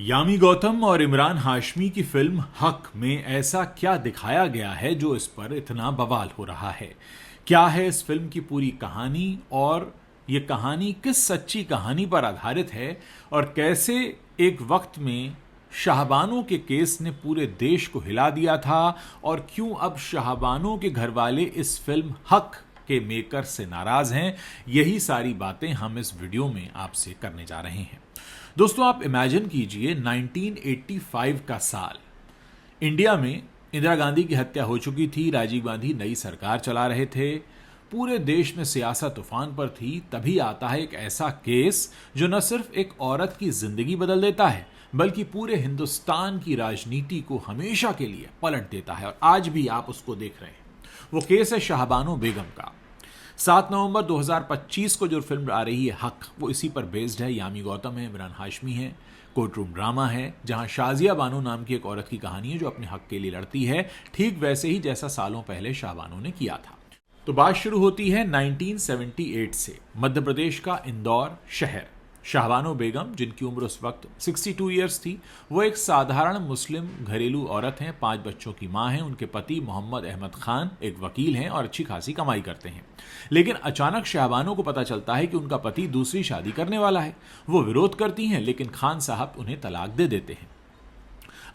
यामी गौतम और इमरान हाशमी की फिल्म हक में ऐसा क्या दिखाया गया है जो इस पर इतना बवाल हो रहा है। क्या है इस फिल्म की पूरी कहानी और ये कहानी किस सच्ची कहानी पर आधारित है और कैसे एक वक्त में शाहबानों के केस ने पूरे देश को हिला दिया था और क्यों अब शाहबानों के घर वाले इस फिल्म हक के मेकर से नाराज हैं। यही सारी बातें हम इस वीडियो में आपसे करने जा रहे हैं। दोस्तों, आप इमेजिन कीजिए 1985 का साल। इंडिया में इंदिरा गांधी की हत्या हो चुकी थी, राजीव गांधी नई सरकार चला रहे थे, पूरे देश में सियासत तूफान पर थी। तभी आता है एक ऐसा केस जो न सिर्फ एक औरत की जिंदगी बदल देता है बल्कि पूरे हिंदुस्तान की राजनीति को हमेशा के लिए पलट देता है और आज भी आप उसको देख रहे हैं। वो केस है शाहबानो बेगम का। 7 नवंबर 2025 को जो फिल्म आ रही है हक, वो इसी पर बेस्ड है। यामी गौतम है, इमरान हाशमी है, कोर्ट रूम ड्रामा है जहां शाजिया बानो नाम की एक औरत की कहानी है जो अपने हक के लिए लड़ती है, ठीक वैसे ही जैसा सालों पहले शाहबानो ने किया था। तो बात शुरू होती है 1978 से। मध्य प्रदेश का इंदौर शहर। शाहबानो बेगम, जिनकी उम्र उस वक्त 62 ईयर्स थी, वो एक साधारण मुस्लिम घरेलू औरत हैं, 5 बच्चों की मां हैं। उनके पति मोहम्मद अहमद खान एक वकील हैं और अच्छी खासी कमाई करते हैं। लेकिन अचानक शाहबानो को पता चलता है कि उनका पति दूसरी शादी करने वाला है। वो विरोध करती हैं लेकिन खान साहब उन्हें तलाक दे देते हैं।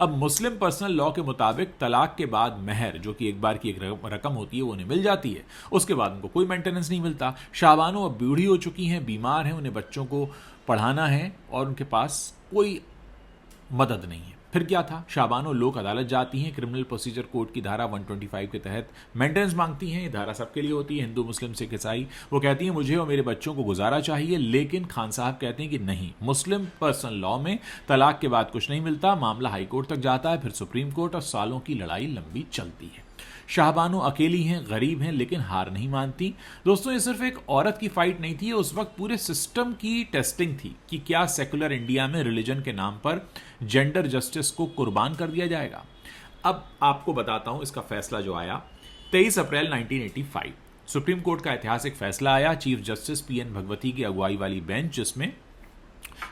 अब मुस्लिम पर्सनल लॉ के मुताबिक तलाक के बाद महर, जो कि एक बार की एक रकम होती है, वो उन्हें मिल जाती है। उसके बाद उनको कोई मेंटेनेंस नहीं मिलता। शाहबानो अब बूढ़ी हो चुकी हैं, बीमार हैं, उन्हें बच्चों को पढ़ाना है और उनके पास कोई मदद नहीं है। फिर क्या था, शाहबानो लोक अदालत जाती हैं, क्रिमिनल प्रोसीजर कोड की धारा 125 के तहत मेंटेनेंस मांगती हैं। ये धारा सबके लिए होती है, हिंदू मुस्लिम सिख ईसाई। वो कहती हैं मुझे और मेरे बच्चों को गुजारा चाहिए, लेकिन खान साहब कहते हैं कि नहीं, मुस्लिम पर्सनल लॉ में तलाक के बाद कुछ नहीं मिलता। मामला हाई कोर्ट तक जाता है, फिर सुप्रीम कोर्ट और सालों की लड़ाई लंबी चलती है। शाहबानो अकेली हैं, गरीब हैं, लेकिन हार नहीं मानती। दोस्तों, ये सिर्फ एक औरत की फाइट नहीं थी, उस वक्त पूरे सिस्टम की टेस्टिंग थी कि क्या सेकुलर इंडिया में रिलीजन के नाम पर जेंडर जस्टिस को कुर्बान कर दिया जाएगा। अब आपको बताता हूं इसका फैसला जो आया 23 अप्रैल 1985। सुप्रीम कोर्ट का ऐतिहासिक फैसला आया। चीफ जस्टिस PN भगवती की अगुवाई वाली बेंच, जिसमें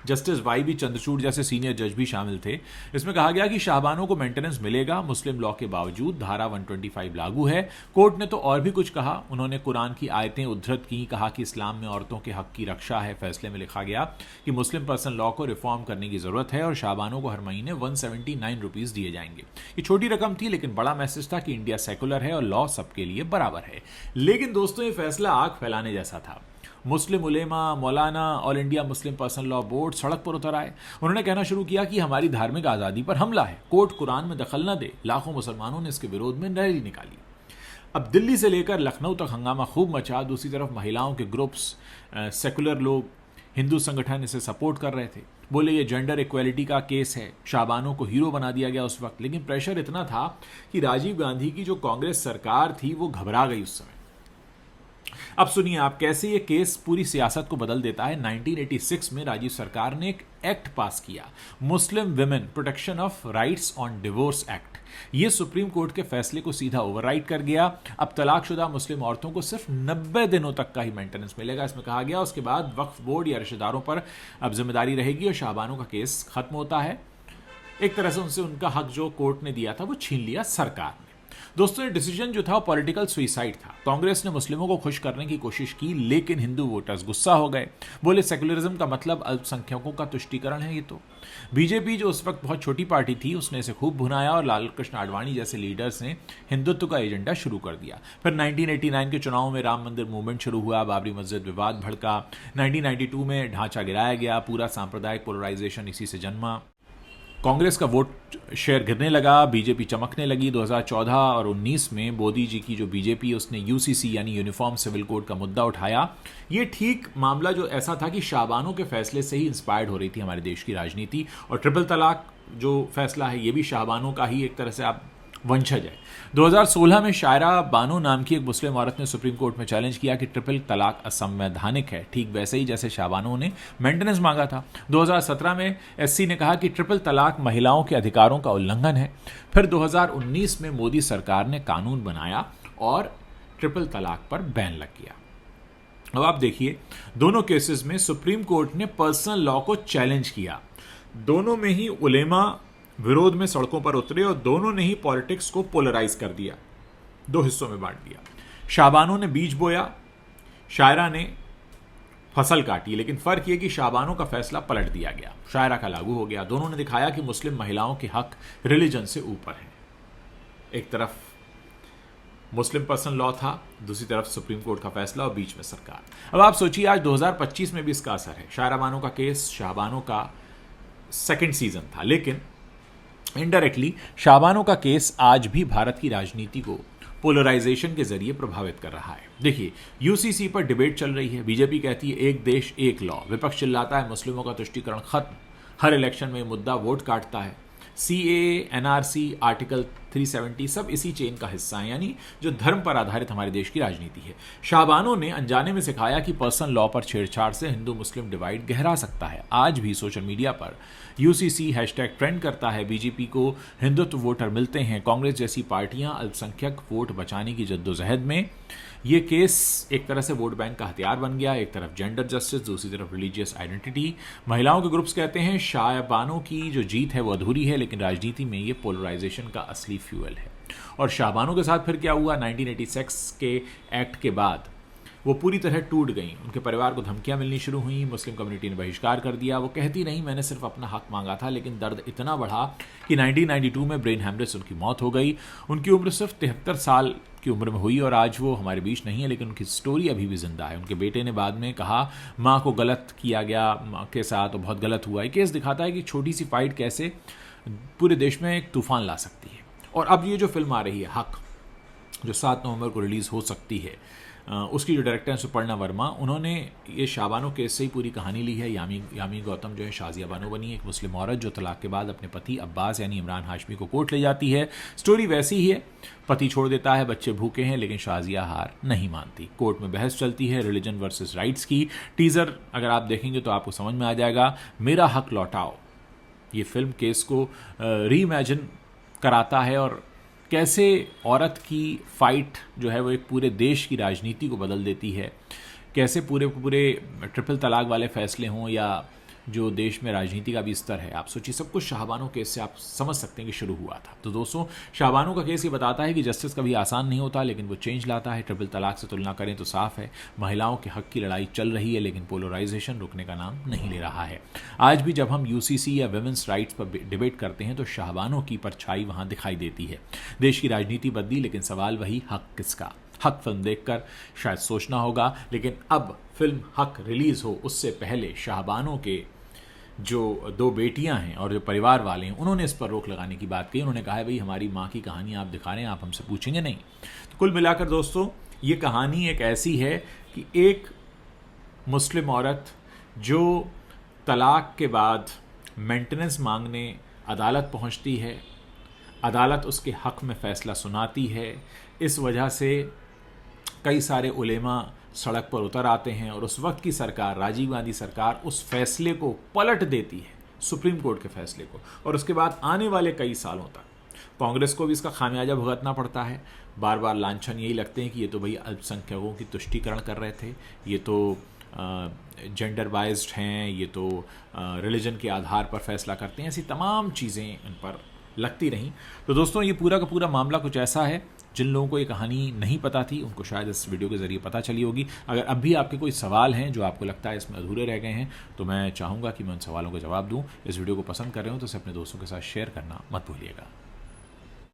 जस्टिस YB चंद्रचूड़ जैसे सीनियर जज भी शामिल थे। इसमें कहा गया कि शाहबानो को मेंटेनेंस मिलेगा मुस्लिम लॉ के बावजूद, धारा 125 लागू है। कोर्ट ने तो और भी कुछ कहा। उन्होंने कुरान की आयतें उद्धृत की, कहा कि इस्लाम में औरतों के हक की रक्षा है। फैसले में लिखा गया कि मुस्लिम पर्सनल लॉ को रिफॉर्म करने की जरूरत है और शाहबानो को हर महीने 179 रुपीज दिए जाएंगे। ये छोटी रकम थी, लेकिन बड़ा मैसेज था कि इंडिया सेकुलर है और लॉ सबके लिए बराबर है। लेकिन दोस्तों, ये फैसला आग फैलाने जैसा था। मुस्लिम उलेमा, मौलाना, all India Muslim personal law board सड़क पर उतर आए। उन्होंने कहना शुरू किया कि हमारी धार्मिक आज़ादी पर हमला है, कोर्ट कुरान में दखल न दे। लाखों मुसलमानों ने इसके विरोध में रैली निकाली। अब दिल्ली से लेकर लखनऊ तक हंगामा खूब मचा। दूसरी तरफ महिलाओं के ग्रुप्स, सेकुलर लोग, हिंदू संगठन इसे सपोर्ट कर रहे थे। बोले ये जेंडर इक्वेलिटी का केस है। शाहबानो को हीरो बना दिया गया उस वक्त। लेकिन प्रेशर इतना था कि राजीव गांधी की जो कांग्रेस सरकार थी वो घबरा गई उस समय। अब सुनिए आप कैसे ये केस पूरी सियासत को बदल देता है। 1986 में राजीव सरकार ने एक एक्ट पास किया, Muslim women protection of rights on divorce act. ये सुप्रीम कोर्ट के फैसले को सीधा ओवरराइड कर गया। अब तलाकशुदा मुस्लिम औरतों को सिर्फ 90 दिनों तक का ही मेंटेनेंस मिलेगा, इसमें कहा गया। उसके बाद वक्फ बोर्ड या रिश्तेदारों पर अब जिम्मेदारी रहेगी और शाहबानो का केस खत्म होता है। एक तरह से उनसे उनका हक जो कोर्ट ने दिया था वो छीन लिया सरकार ने। दोस्तों, ये डिसीजन जो था वो पॉलिटिकल सुइसाइड था। कांग्रेस ने मुस्लिमों को खुश करने की कोशिश की, लेकिन हिंदू वोटर्स गुस्सा हो गए। बोले सेकुलरिज्म का मतलब अल्पसंख्यकों का तुष्टीकरण है। ये तो बीजेपी, जो उस वक्त बहुत छोटी पार्टी थी, उसने इसे खूब भुनाया और लाल कृष्ण आडवाणी जैसे लीडर्स ने हिंदुत्व का एजेंडा शुरू कर दिया। फिर 1989 के चुनाव में राम मंदिर मूवमेंट शुरू हुआ, बाबरी मस्जिद विवाद भड़का। 1992 में ढांचा गिराया गया, पूरा सांप्रदायिक पोलराइजेशन इसी से जन्मा। कांग्रेस का वोट शेयर गिरने लगा, बीजेपी चमकने लगी। 2014 और 19 में मोदी जी की जो बीजेपी, उसने UCC यानी यूनिफॉर्म सिविल कोड का मुद्दा उठाया। ये ठीक मामला जो ऐसा था कि शाहबानो के फैसले से ही इंस्पायर्ड हो रही थी हमारे देश की राजनीति। और ट्रिपल तलाक जो फैसला है ये भी शाहबानो का ही एक तरह से आप वंशज है। 2016 में शायरा बानो नाम की एक मुस्लिम औरत ने सुप्रीम कोर्ट में चैलेंज किया कि ट्रिपल तलाक असंवैधानिक है, ठीक वैसे ही जैसे शाहबानो ने मेंटेनेंस मांगा था। 2017 में SC ने कहा कि ट्रिपल तलाक महिलाओं के अधिकारों का उल्लंघन है। फिर 2019 में मोदी सरकार ने कानून बनाया और ट्रिपल तलाक पर बैन लग गया। अब आप देखिए, दोनों केसेस में सुप्रीम कोर्ट ने पर्सनल लॉ को चैलेंज किया। दोनों में ही उलेमा विरोध में सड़कों पर उतरे और दोनों ने ही पॉलिटिक्स को पोलराइज कर दिया, दो हिस्सों में बांट दिया। शाबानों ने बीज बोया, शायरा ने फसल काटी, लेकिन फर्क यह कि शाबानों का फैसला पलट दिया गया, शायरा का लागू हो गया। दोनों ने दिखाया कि मुस्लिम महिलाओं के हक रिलीजन से ऊपर है। एक तरफ मुस्लिम पर्सनल लॉ था, दूसरी तरफ सुप्रीम कोर्ट का फैसला और बीच में सरकार। अब आप सोचिए आज 2025 में भी इसका असर है। शायरा बानो का केस शाहबानो का सेकंड सीजन था, लेकिन इनडायरेक्टली शाहबानो का केस आज भी भारत की राजनीति को पोलराइजेशन के जरिए प्रभावित कर रहा है। देखिए, यूसीसी पर डिबेट चल रही है, बीजेपी कहती है एक देश एक लॉ, विपक्ष चिल्लाता है मुस्लिमों का तुष्टीकरण खत्म, हर इलेक्शन में मुद्दा वोट काटता है, सीएए, एनआरसी, आर्टिकल 370 सब इसी चेन का हिस्सा है, यानी जो धर्म पर आधारित हमारे देश की राजनीति है। शाहबानो ने अनजाने में सिखाया कि पर्सनल लॉ पर छेड़छाड़ से हिंदू मुस्लिम डिवाइड गहरा सकता है। आज भी सोशल मीडिया पर यूसीसी हैशटैग ट्रेंड करता है, बीजेपी को हिंदुत्व वोटर मिलते हैं, कांग्रेस जैसी पार्टियां अल्पसंख्यक वोट बचाने की जद्दोजहद में। ये केस एक तरह से वोट बैंक का हथियार बन गया, एक तरफ जेंडर जस्टिस, दूसरी तरफ रिलीजियस आइडेंटिटी। महिलाओं के ग्रुप्स कहते हैं शाहबानो की जो जीत है वो अधूरी है, लेकिन राजनीति में ये पोलराइजेशन का असली फ्यूल है। और शाहबानो के साथ फिर क्या हुआ, 1986 के एक्ट के बाद वो पूरी तरह टूट गई, उनके परिवार को धमकियां मिलनी शुरू हुई, मुस्लिम कम्युनिटी ने बहिष्कार कर दिया। वो कहती नहीं मैंने सिर्फ अपना हक मांगा था, लेकिन दर्द इतना बढ़ा कि 1992 में ब्रेन हैमरेज से उनकी मौत हो गई। उनकी उम्र सिर्फ 73 साल की उम्र में हुई और आज वो हमारे बीच नहीं है, लेकिन उनकी स्टोरी अभी भी जिंदा है। उनके बेटे ने बाद में कहा माँ को गलत किया गया, माँ के साथ बहुत गलत हुआ। ये केस दिखाता है कि छोटी सी फाइट कैसे पूरे देश में एक तूफान ला सकती है। और अब ये जो फिल्म आ रही है हक, जो 7 नवंबर को रिलीज़ हो सकती है, उसकी जो डायरेक्टर हैं सुपर्णा वर्मा, उन्होंने ये शाहबानो केस से ही पूरी कहानी ली है। यामी गौतम जो है शाजिया बानो बनी, एक मुस्लिम औरत जो तलाक के बाद अपने पति अब्बास यानी इमरान हाशमी को कोर्ट ले जाती है। स्टोरी वैसी ही है, पति छोड़ देता है, बच्चे भूखे हैं, लेकिन शाजिया हार नहीं मानती। कोर्ट में बहस चलती है रिलीजन वर्सेस राइट्स की। टीज़र अगर आप देखेंगे तो आपको समझ में आ जाएगा। मेरा हक लौटाओ, ये फिल्म केस को रीइमेजिन कराता है और कैसे औरत की फाइट जो है वो एक पूरे देश की राजनीति को बदल देती है, कैसे पूरे ट्रिपल तलाक वाले फैसले हों या जो देश में राजनीति का भी स्तर है। आप सोचिए, सब कुछ शाहबानो केस से आप समझ सकते हैं कि शुरू हुआ था। तो दोस्तों, शाहबानो का केस ये बताता है कि जस्टिस कभी आसान नहीं होता, लेकिन वो चेंज लाता है। ट्रिपल तलाक से तुलना करें तो साफ है, महिलाओं के हक की लड़ाई चल रही है, लेकिन पोलराइजेशन रुकने का नाम नहीं ले रहा है। आज भी जब हम यूसीसी या वुमेन्स राइट्स पर डिबेट करते हैं तो शाहबानो की परछाई वहाँ दिखाई देती है। देश की राजनीति बदली, लेकिन सवाल वही, हक किसका। हक फिल्म देखकर शायद सोचना होगा, लेकिन अब फिल्म हक रिलीज हो उससे पहले शाहबानो के जो 2 बेटियां हैं और जो परिवार वाले हैं, उन्होंने इस पर रोक लगाने की बात कही। उन्होंने कहा है भाई हमारी माँ की कहानी आप दिखा रहे हैं, आप हमसे पूछेंगे नहीं। तो कुल मिलाकर दोस्तों, ये कहानी एक ऐसी है कि एक मुस्लिम औरत जो तलाक के बाद मेंटेनेंस मांगने अदालत पहुंचती है, अदालत उसके हक में फ़ैसला सुनाती है। इस वजह से कई सारे उलेमा सड़क पर उतर आते हैं और उस वक्त की सरकार, राजीव गांधी सरकार, उस फैसले को पलट देती है, सुप्रीम कोर्ट के फैसले को। और उसके बाद आने वाले कई सालों तक कांग्रेस को भी इसका खामियाजा भुगतना पड़ता है। बार बार लांछन यही लगते हैं कि ये तो भाई अल्पसंख्यकों की तुष्टीकरण कर रहे थे, ये तो जेंडर बाइज्ड हैं, ये तो रिलीजन के आधार पर फैसला करते हैं। ऐसी तमाम चीज़ें इन पर लगती रहीं। तो दोस्तों, ये पूरा का पूरा मामला कुछ ऐसा है, जिन लोगों को ये कहानी नहीं पता थी उनको शायद इस वीडियो के ज़रिए पता चली होगी। अगर अब भी आपके कोई सवाल हैं जो आपको लगता है इसमें अधूरे रह गए हैं, तो मैं चाहूँगा कि मैं उन सवालों का जवाब दूँ। इस वीडियो को पसंद कर रहे हो तो इसे अपने दोस्तों के साथ शेयर करना मत भूलिएगा।